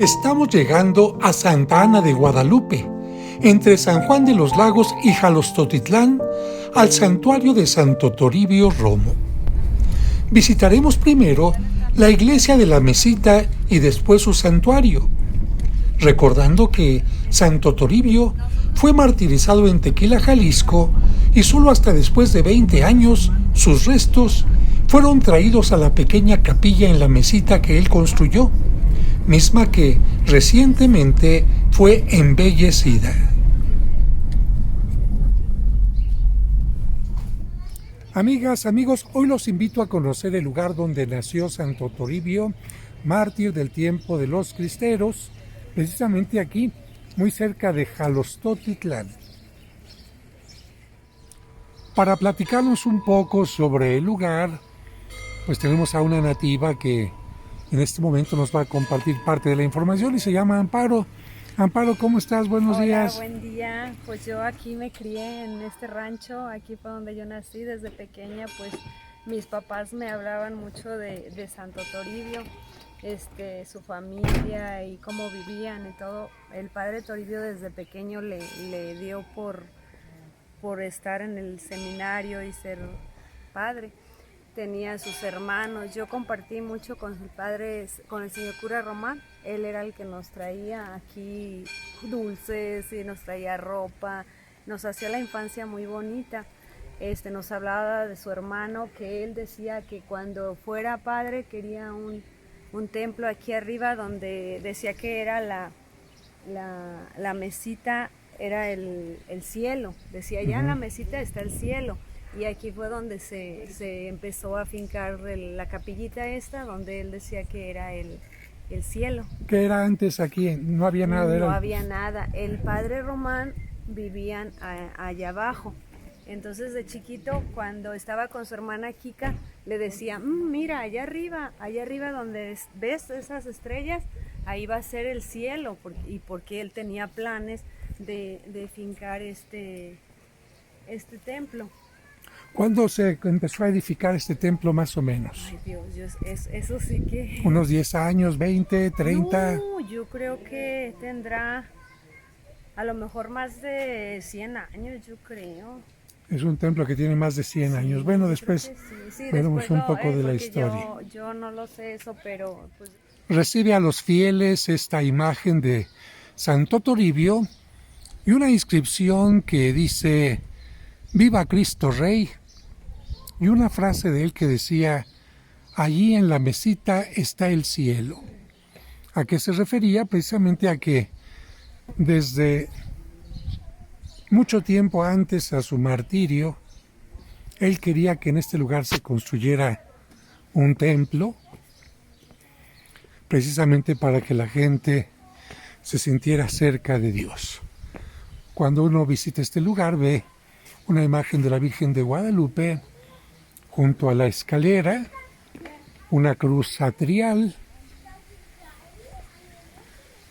Estamos llegando a Santa Ana de Guadalupe, entre San Juan de los Lagos y Jalostotitlán, al santuario de Santo Toribio Romo. Visitaremos primero la iglesia de la Mesita y después su santuario, recordando que Santo Toribio fue martirizado en Tequila, Jalisco, y solo hasta después de 20 años sus restos fueron traídos a la pequeña capilla en la Mesita que él construyó, misma que recientemente fue embellecida. Amigas, amigos, hoy los invito a conocer el lugar donde nació Santo Toribio, mártir del tiempo de los cristeros, precisamente aquí, muy cerca de Jalostotitlán. Para platicarnos un poco sobre el lugar, pues tenemos a una nativa que en este momento nos va a compartir parte de la información y se llama Amparo. Amparo, ¿cómo estás? Buenos días. Hola, buen día. Pues yo aquí me crié en este rancho, aquí fue donde yo nací desde pequeña. Pues mis papás me hablaban mucho de Santo Toribio, su familia y cómo vivían y todo. El padre Toribio desde pequeño le dio por estar en el seminario y ser padre. Tenía sus hermanos, yo compartí mucho con el padre, con el señor cura Román. Él era el que nos traía aquí dulces y nos traía ropa, nos hacía la infancia muy bonita. Nos hablaba de su hermano, que él decía que cuando fuera padre quería un templo aquí arriba, donde decía que era la mesita, era el cielo. Decía, allá en la mesita está el cielo. Y aquí fue donde se empezó a fincar la capillita esta, donde él decía que era el cielo. ¿Qué era antes aquí? No había nada. No había nada. El padre Román vivían allá abajo. Entonces de chiquito, cuando estaba con su hermana Kika, le decía, mira, allá arriba donde ves esas estrellas, ahí va a ser el cielo. Y porque él tenía planes de fincar este templo. ¿Cuándo se empezó a edificar este templo más o menos? Ay Dios, eso sí que... ¿Unos 10 años, 20, 30? No, yo creo que tendrá a lo mejor más de 100 años, yo creo. Es un templo que tiene más de 100 años. Bueno, después veremos un poco de la historia. Yo no lo sé eso, pero... Pues... Recibe a los fieles esta imagen de Santo Toribio y una inscripción que dice: ¡Viva Cristo Rey! Y una frase de él que decía: allí en la mesita está el cielo. ¿A qué se refería? Precisamente a que desde mucho tiempo antes a su martirio, él quería que en este lugar se construyera un templo, precisamente para que la gente se sintiera cerca de Dios. Cuando uno visita este lugar, ve una imagen de la Virgen de Guadalupe junto a la escalera, una cruz atrial,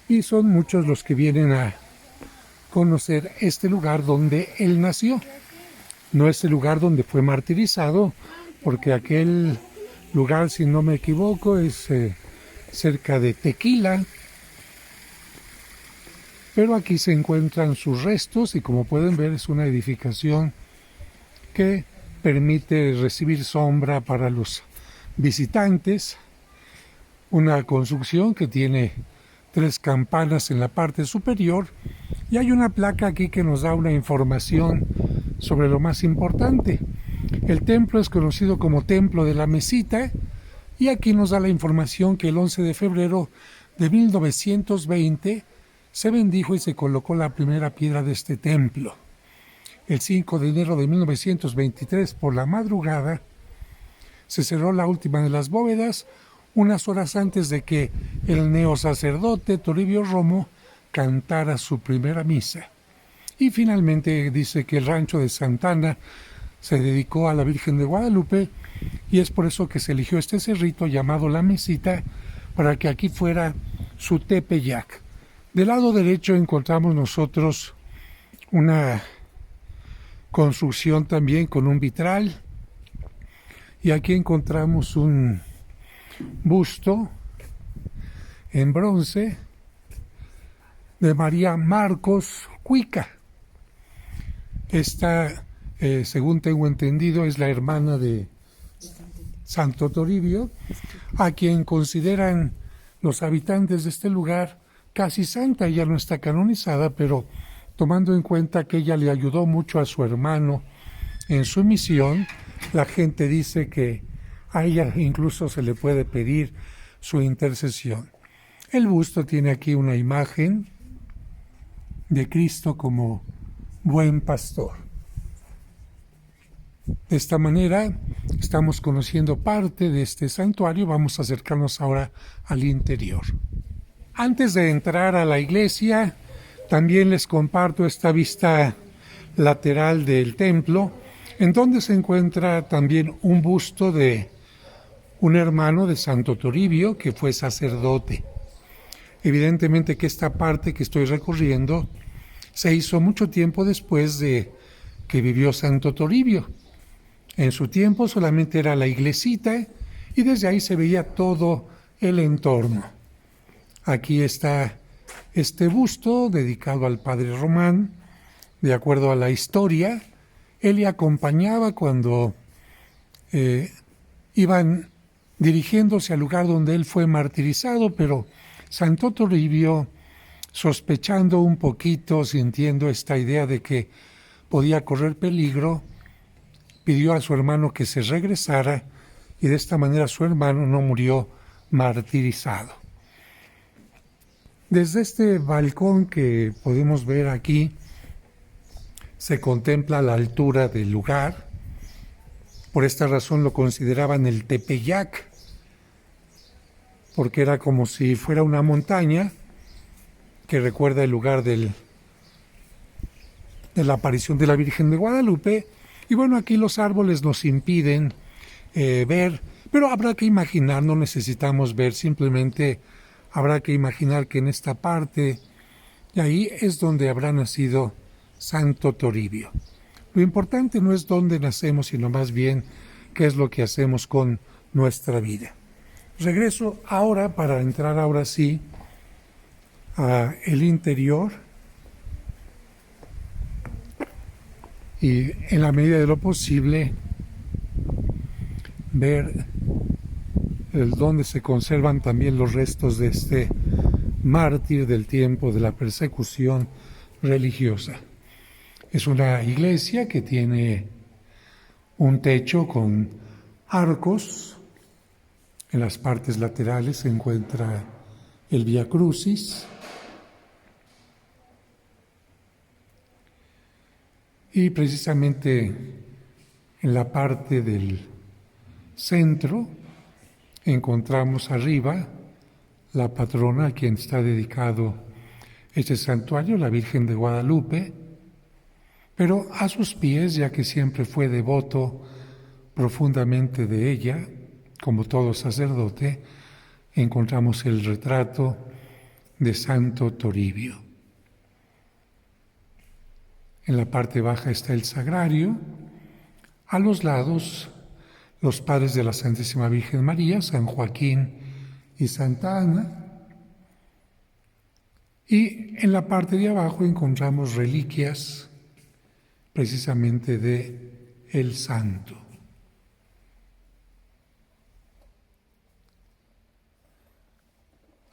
y son muchos los que vienen a conocer este lugar donde él nació. No es el lugar donde fue martirizado, porque aquel lugar, si no me equivoco, es cerca de Tequila, pero aquí se encuentran sus restos y, como pueden ver, es una edificación que permite recibir sombra para los visitantes, una construcción que tiene 3 campanas en la parte superior, y hay una placa aquí que nos da una información sobre lo más importante. El templo es conocido como Templo de la Mesita, y aquí nos da la información que el 11 de febrero de 1920 se bendijo y se colocó la primera piedra de este templo. El 5 de enero de 1923, por la madrugada, se cerró la última de las bóvedas, unas horas antes de que el neosacerdote Toribio Romo cantara su primera misa. Y finalmente dice que el rancho de Santa Ana se dedicó a la Virgen de Guadalupe, y es por eso que se eligió este cerrito llamado La Mesita, para que aquí fuera su tepeyac. Del lado derecho encontramos nosotros una construcción también con un vitral, y aquí encontramos un busto en bronce de María Marcos Cuica. Esta, según tengo entendido, es la hermana de Santo Toribio, a quien consideran los habitantes de este lugar casi santa. Ella no está canonizada, pero tomando en cuenta que ella le ayudó mucho a su hermano en su misión, la gente dice que a ella incluso se le puede pedir su intercesión. El busto tiene aquí una imagen de Cristo como buen pastor. De esta manera estamos conociendo parte de este santuario. Vamos a acercarnos ahora al interior. Antes de entrar a la iglesia, también les comparto esta vista lateral del templo, en donde se encuentra también un busto de un hermano de Santo Toribio que fue sacerdote. Evidentemente que esta parte que estoy recorriendo se hizo mucho tiempo después de que vivió Santo Toribio. En su tiempo solamente era la iglesita y desde ahí se veía todo el entorno. Aquí está este busto dedicado al padre Román. De acuerdo a la historia, él le acompañaba cuando iban dirigiéndose al lugar donde él fue martirizado, pero Santo Toribio, sospechando un poquito, sintiendo esta idea de que podía correr peligro, pidió a su hermano que se regresara y de esta manera su hermano no murió martirizado. Desde este balcón que podemos ver aquí se contempla la altura del lugar. Por esta razón lo consideraban el Tepeyac, porque era como si fuera una montaña que recuerda el lugar de la aparición de la Virgen de Guadalupe. Y bueno, aquí los árboles nos impiden ver, pero habrá que imaginar, no necesitamos ver, simplemente habrá que imaginar que en esta parte, y ahí es donde habrá nacido Santo Toribio. Lo importante no es dónde nacemos, sino más bien qué es lo que hacemos con nuestra vida. Regreso ahora para entrar ahora sí a el interior y en la medida de lo posible ver donde se conservan también los restos de este mártir del tiempo de la persecución religiosa. Es una iglesia que tiene un techo con arcos. En las partes laterales se encuentra el Vía Crucis. Y precisamente en la parte del centro encontramos arriba la patrona a quien está dedicado este santuario, la Virgen de Guadalupe, pero a sus pies, ya que siempre fue devoto profundamente de ella, como todo sacerdote, encontramos el retrato de Santo Toribio. En la parte baja está el sagrario, a los lados los padres de la Santísima Virgen María, San Joaquín y Santa Ana, y en la parte de abajo encontramos reliquias precisamente de el santo.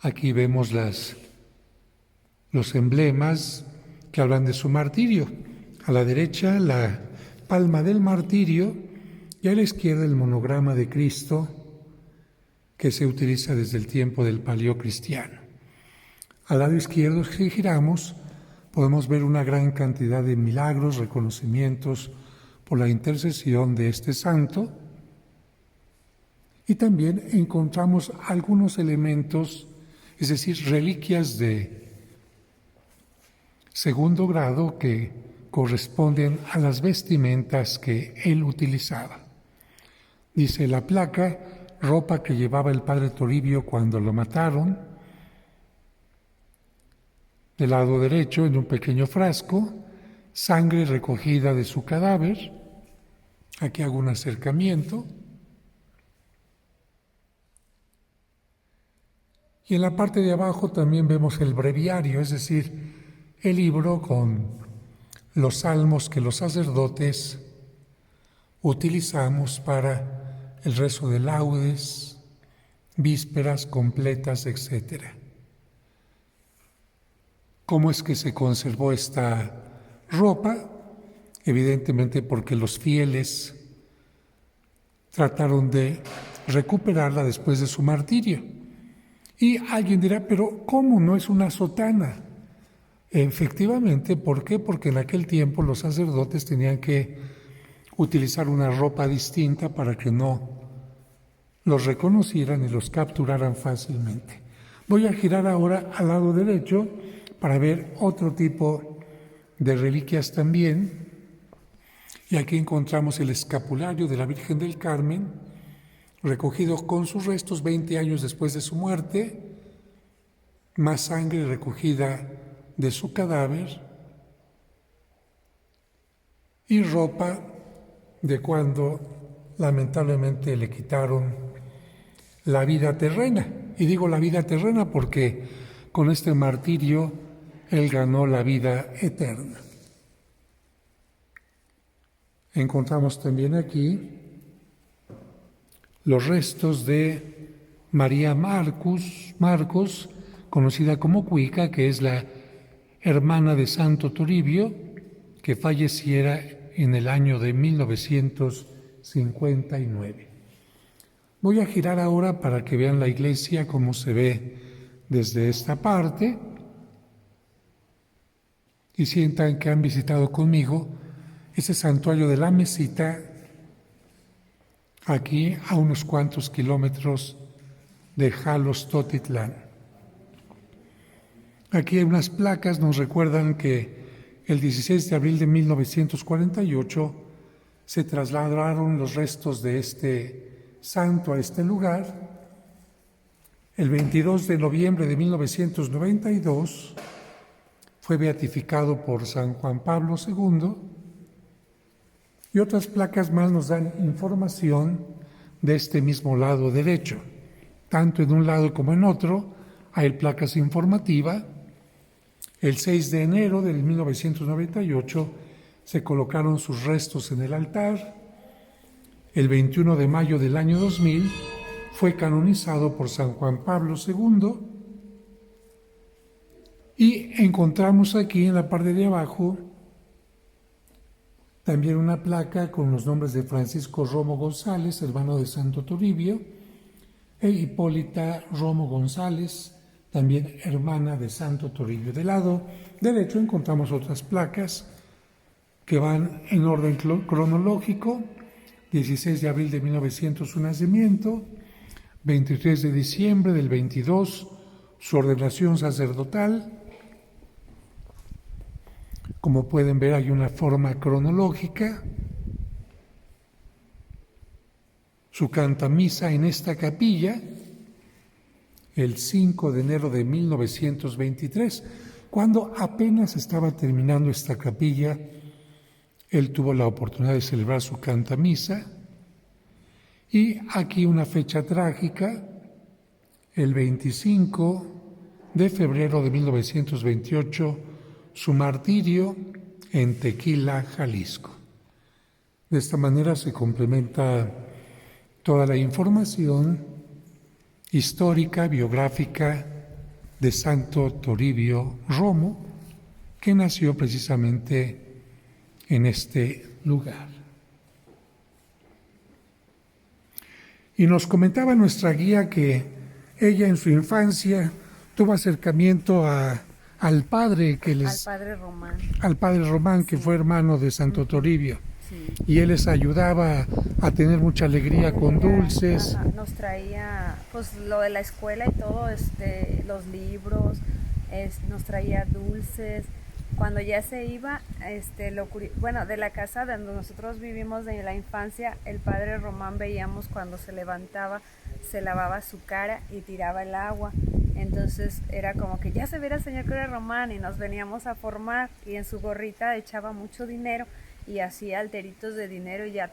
Aquí vemos los emblemas que hablan de su martirio. A la derecha la palma del martirio y a la izquierda el monograma de Cristo que se utiliza desde el tiempo del Paleocristiano. Al lado izquierdo, si giramos, podemos ver una gran cantidad de milagros, reconocimientos por la intercesión de este santo. Y también encontramos algunos elementos, es decir, reliquias de segundo grado que corresponden a las vestimentas que él utilizaba. Dice la placa, ropa que llevaba el padre Toribio cuando lo mataron. Del lado derecho, en un pequeño frasco, sangre recogida de su cadáver. Aquí hago un acercamiento. Y en la parte de abajo también vemos el breviario, es decir, el libro con los salmos que los sacerdotes utilizamos para el rezo de laudes, vísperas completas, etc. ¿Cómo es que se conservó esta ropa? Evidentemente porque los fieles trataron de recuperarla después de su martirio. Y alguien dirá, pero ¿cómo no es una sotana? Efectivamente, ¿por qué? Porque en aquel tiempo los sacerdotes tenían que utilizar una ropa distinta para que no los reconocieran y los capturaran fácilmente. Voy a girar ahora al lado derecho para ver otro tipo de reliquias también. Y aquí encontramos el escapulario de la Virgen del Carmen, recogido con sus restos 20 años después de su muerte, más sangre recogida de su cadáver y ropa de cuando lamentablemente le quitaron la vida terrena. Y digo la vida terrena porque con este martirio él ganó la vida eterna. Encontramos también aquí los restos de María Marcos, conocida como Cuica, que es la hermana de Santo Toribio, que falleciera en el año de 1959. Voy a girar ahora para que vean la iglesia como se ve desde esta parte y sientan que han visitado conmigo ese santuario de la Mesita, aquí a unos cuantos kilómetros de Jalostotitlán. Aquí hay unas placas, nos recuerdan que el 16 de abril de 1948 se trasladaron los restos de este santo a este lugar. El 22 de noviembre de 1992 fue beatificado por San Juan Pablo II. Y otras placas más nos dan información de este mismo lado derecho. Tanto en un lado como en otro hay placas informativas. El 6 de enero de 1998 se colocaron sus restos en el altar. El 21 de mayo del año 2000 fue canonizado por San Juan Pablo II. Y encontramos aquí en la parte de abajo también una placa con los nombres de Francisco Romo González, hermano de Santo Toribio, e Hipólita Romo González, también hermana de Santo Toribio. Del lado derecho encontramos otras placas que van en orden cronológico: 16 de abril de 1900 su nacimiento, 23 de diciembre del 22 su ordenación sacerdotal. Como pueden ver, hay una forma cronológica. Su cantamisa en esta capilla, el 5 de enero de 1923, cuando apenas estaba terminando esta capilla, él tuvo la oportunidad de celebrar su cantamisa. Y aquí una fecha trágica, el 25 de febrero de 1928, su martirio en Tequila, Jalisco. De esta manera se complementa toda la información histórica, biográfica de Santo Toribio Romo, que nació precisamente en este lugar. Y nos comentaba nuestra guía que ella en su infancia tuvo acercamiento al padre Al padre Román, que fue hermano de Santo Toribio. Sí. Y él les ayudaba a tener mucha alegría con dulces. Ajá, nos traía pues lo de la escuela y todo, los libros, nos traía dulces. Cuando ya se iba, de la casa donde nosotros vivimos de la infancia, el padre Román veíamos cuando se levantaba, se lavaba su cara y tiraba el agua. Entonces era como que ya se viera el señor cura Román, y nos veníamos a formar, y en su gorrita echaba mucho dinero y hacía alteritos de dinero y ya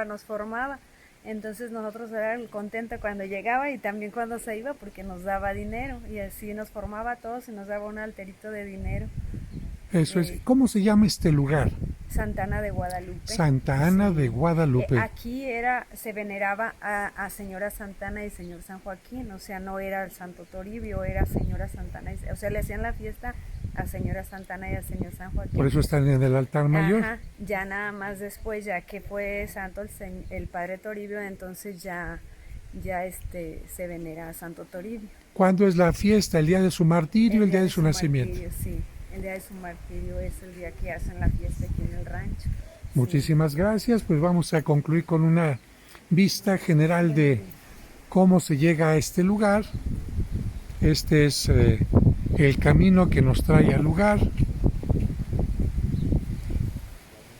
nos formaba. Entonces nosotros era contento cuando llegaba y también cuando se iba porque nos daba dinero y así nos formaba a todos y nos daba un alterito de dinero. Eso es. ¿Cómo se llama este lugar? Santa Ana de Guadalupe. Santa Ana de Guadalupe. Aquí se veneraba a Señora Santana y Señor San Joaquín, o sea, no era el Santo Toribio, era Señora Santana, o sea, le hacían la fiesta a Señora Santana y a Señor San Joaquín. Por eso están en el altar mayor. Ajá, ya nada más después, ya que fue santo el Padre Toribio, entonces ya se venera a Santo Toribio. ¿Cuándo es la fiesta? ¿El día de su martirio o el día de su nacimiento? Martirio, sí. El día de su martirio es el día que hacen la fiesta aquí en el rancho. Muchísimas gracias. Pues vamos a concluir con una vista general de cómo se llega a este lugar. Este es el camino que nos trae al lugar.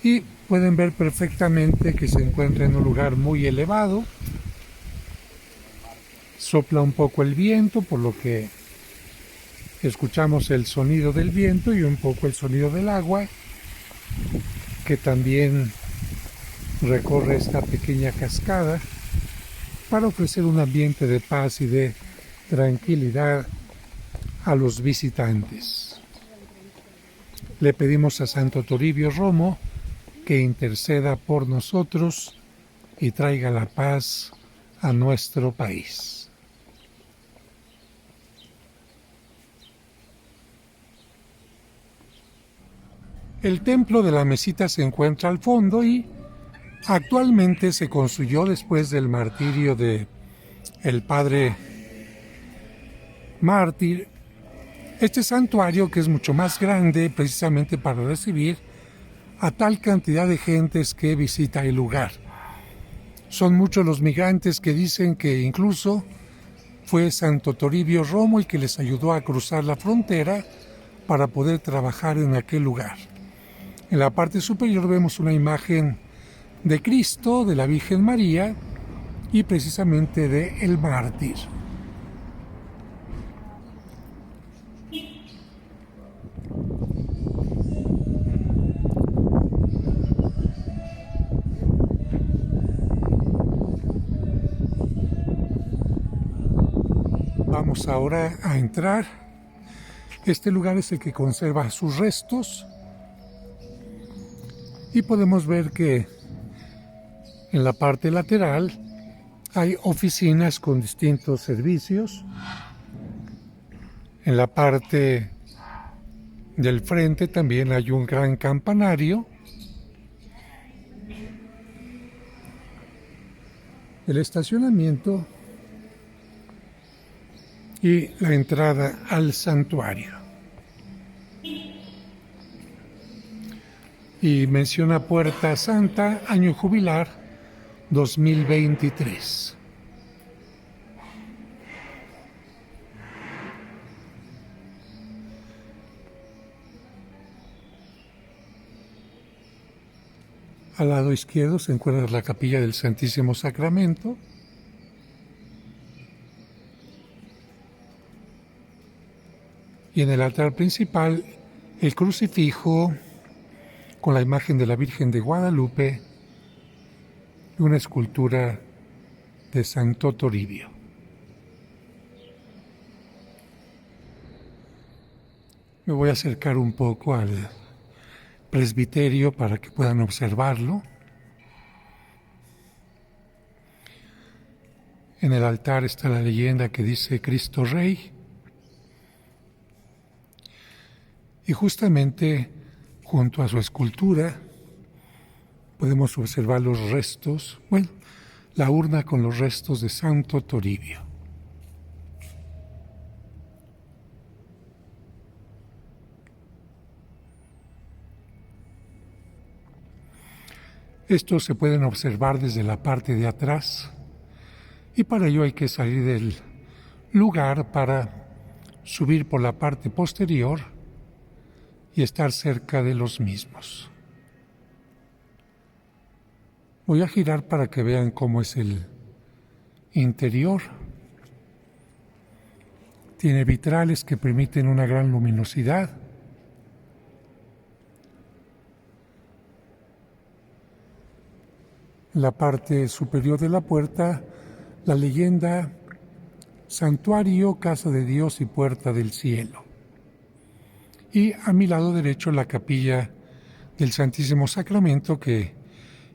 Y pueden ver perfectamente que se encuentra en un lugar muy elevado. Sopla un poco el viento, por lo que escuchamos el sonido del viento y un poco el sonido del agua, que también recorre esta pequeña cascada para ofrecer un ambiente de paz y de tranquilidad a los visitantes. Le pedimos a Santo Toribio Romo que interceda por nosotros y traiga la paz a nuestro país. El templo de la Mesita se encuentra al fondo y actualmente se construyó después del martirio de el padre mártir este santuario, que es mucho más grande precisamente para recibir a tal cantidad de gentes que visita el lugar. Son muchos los migrantes que dicen que incluso fue Santo Toribio Romo el que les ayudó a cruzar la frontera para poder trabajar en aquel lugar. En la parte superior vemos una imagen de Cristo, de la Virgen María y precisamente de el mártir. Vamos ahora a entrar. Este lugar es el que conserva sus restos. Y podemos ver que en la parte lateral hay oficinas con distintos servicios. En la parte del frente también hay un gran campanario. El estacionamiento y la entrada al santuario. Y menciona Puerta Santa, año jubilar 2023. Al lado izquierdo se encuentra la capilla del Santísimo Sacramento. Y en el altar principal, el crucifijo con la imagen de la Virgen de Guadalupe y una escultura de Santo Toribio. Me voy a acercar un poco al presbiterio para que puedan observarlo. En el altar está la leyenda que dice Cristo Rey. Y justamente junto a su escultura podemos observar los restos, la urna con los restos de Santo Toribio. Estos se pueden observar desde la parte de atrás y para ello hay que salir del lugar para subir por la parte posterior y estar cerca de los mismos. Voy a girar para que vean cómo es el interior. Tiene vitrales que permiten una gran luminosidad. en la parte superior de la puerta, la leyenda Santuario, Casa de Dios y Puerta del Cielo. Y a mi lado derecho la capilla del Santísimo Sacramento, que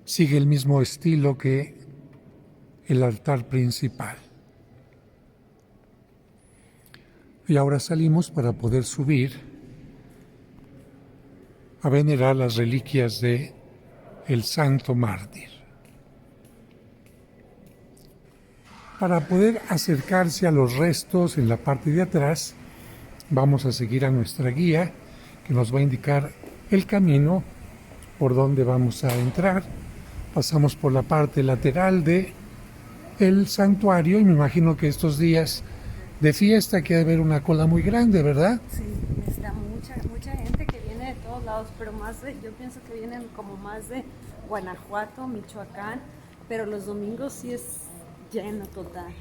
sigue el mismo estilo que el altar principal. Y ahora salimos para poder subir a venerar las reliquias de el Santo Mártir. Para poder acercarse a los restos en la parte de atrás, vamos a seguir a nuestra guía, que nos va a indicar el camino por donde vamos a entrar. Pasamos por la parte lateral de el santuario y me imagino que estos días de fiesta que debe haber una cola muy grande, ¿verdad? Sí, está mucha gente que viene de todos lados, pero yo pienso que vienen como más de Guanajuato, Michoacán, pero los domingos sí es lleno total,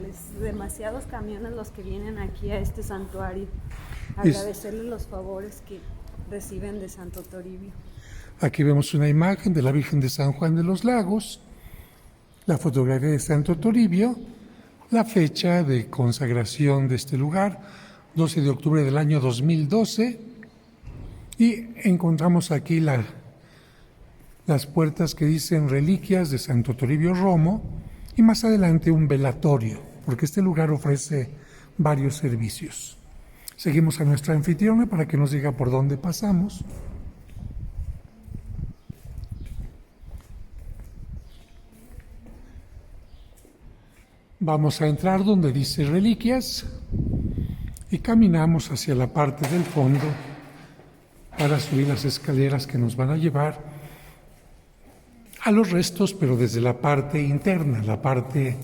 es demasiados camiones los que vienen aquí a este santuario, a agradecerles los favores que reciben de Santo Toribio. Aquí vemos una imagen de la Virgen de San Juan de los Lagos, la fotografía de Santo Toribio, la fecha de consagración de este lugar, 12 de octubre del año 2012, y encontramos aquí las puertas que dicen reliquias de Santo Toribio Romo, y más adelante un velatorio, porque este lugar ofrece varios servicios. Seguimos a nuestra anfitriona para que nos diga por dónde pasamos. Vamos a entrar donde dice reliquias y caminamos hacia la parte del fondo para subir las escaleras que nos van a llevar a los restos, pero desde la parte interna, la parte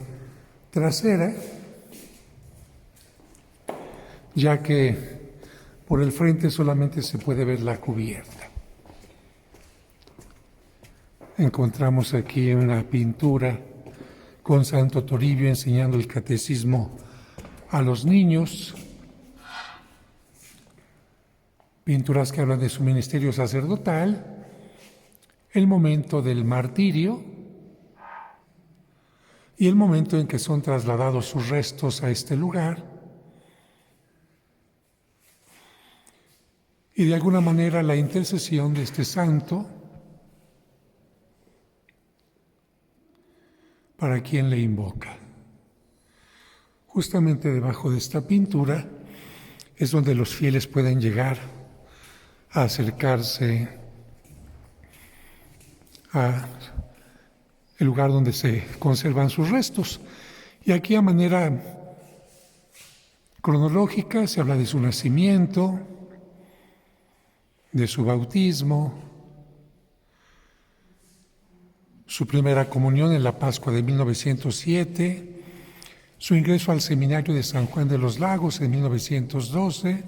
trasera, ya que por el frente solamente se puede ver la cubierta. Encontramos aquí una pintura con Santo Toribio enseñando el catecismo a los niños, pinturas que hablan de su ministerio sacerdotal, el momento del martirio y el momento en que son trasladados sus restos a este lugar. Y de alguna manera la intercesión de este santo para quien le invoca. Justamente debajo de esta pintura es donde los fieles pueden llegar a acercarse a el lugar donde se conservan sus restos. Y aquí a manera cronológica se habla de su nacimiento, de su bautismo, su primera comunión en la Pascua de 1907, su ingreso al seminario de San Juan de los Lagos en 1912,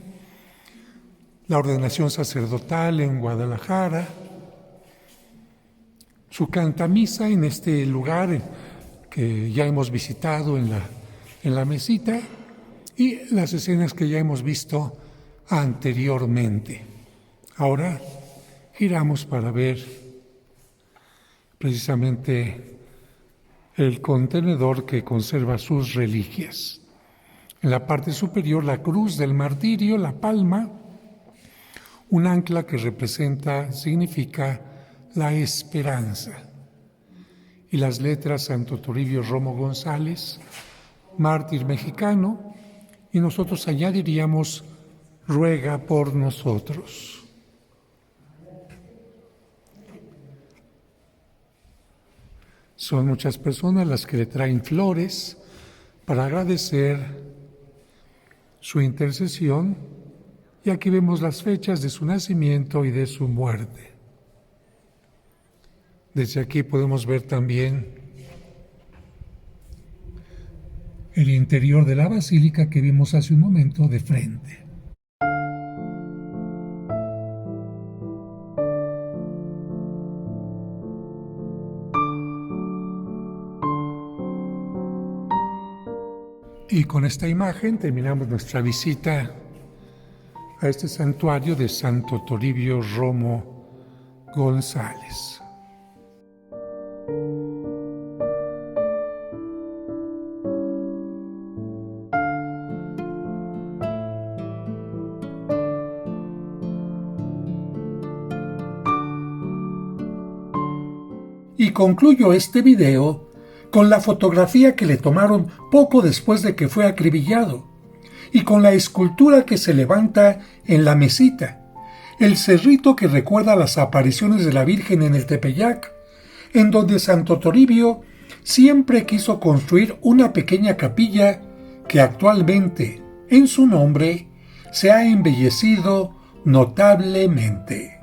la ordenación sacerdotal en Guadalajara, su cantamisa en este lugar que ya hemos visitado en la mesita y las escenas que ya hemos visto anteriormente. Ahora giramos para ver precisamente el contenedor que conserva sus reliquias. En la parte superior, la cruz del martirio, la palma, un ancla que significa la esperanza. Y las letras Santo Toribio Romo González, mártir mexicano, y nosotros añadiríamos, ruega por nosotros. Son muchas personas las que le traen flores para agradecer su intercesión, y aquí vemos las fechas de su nacimiento y de su muerte. Desde aquí podemos ver también el interior de la basílica que vimos hace un momento de frente. Y con esta imagen terminamos nuestra visita a este santuario de Santo Toribio Romo González. Y concluyo este video con la fotografía que le tomaron poco después de que fue acribillado y con la escultura que se levanta en la mesita, el cerrito que recuerda las apariciones de la Virgen en el Tepeyac, en donde Santo Toribio siempre quiso construir una pequeña capilla que actualmente, en su nombre, se ha embellecido notablemente.